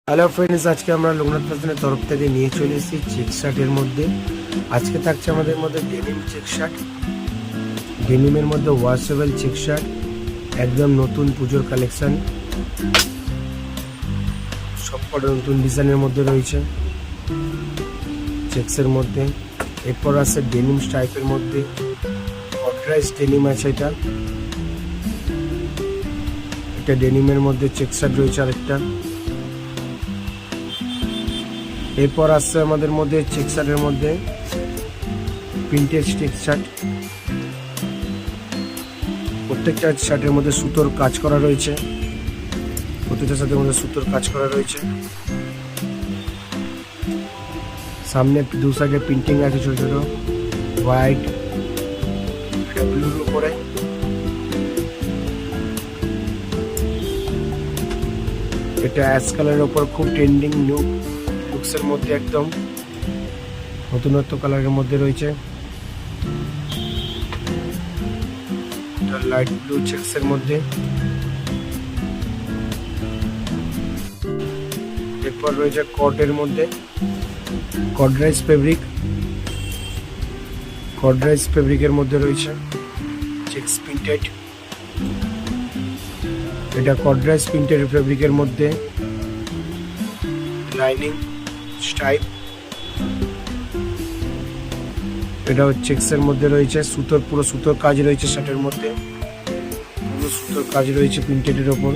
Hello friends, আজকে আমরা লোকনাথ ফ্যাশনের তরফ থেকে নিয়ে চলে এসেছি চেক শার্টের মধ্যে। আজকে থাকছে আমাদের মধ্যে ডেনিম চেক শার্ট, ডেনিমের মধ্যে ওয়াশেবল চেক শার্ট, একদম নতুন পুজোর কালেকশন, সবকটা নতুন ডিজাইনের মধ্যে রয়েছে চেক্সের মধ্যে। এরপর আছে ডেনিম স্টাইপের মধ্যে, কটরাইজ ডেনিম আছে এটা ডেনিমের মধ্যে চেক শার্ট রয়েছে আরেকটা। এরপর আসছে আমাদের মধ্যে চেক শার্টের মধ্যে প্রিন্টেড চেক শার্ট, প্রত্যেকটা শার্টের মধ্যে সুতোর কাজ করা রয়েছে, প্রত্যেকটা শার্টের মধ্যে সুতোর কাজ করা রয়েছে। সামনে দু সাইডে প্রিন্টিং আছে ছোট ছোট, হোয়াইট, এটা ব্লুর উপরে। এটা অ্যাশ কালারের উপর খুব ট্রেন্ডিং নিউ লুকসের মধ্যে, একদম নতুনত্ব কালারের মধ্যে রয়েছে। এটা লাইট ব্লু চেক্সের মধ্যে। এরপর রয়েছে কটের মধ্যে কডরাইজ ফেব্রিকের মধ্যে রয়েছে চেক্স প্রিন্টেড। এটা কডরাইজ প্রিন্টেড ফেব্রিকের মধ্যে লাইনিং স্টাইপ, এটা চেক্সের মধ্যে রয়েছে, পুরো সুতোর কাজ রয়েছে শার্টের মধ্যে, পুরো সুতোর কাজ রয়েছে প্রিন্টেডের ওপর।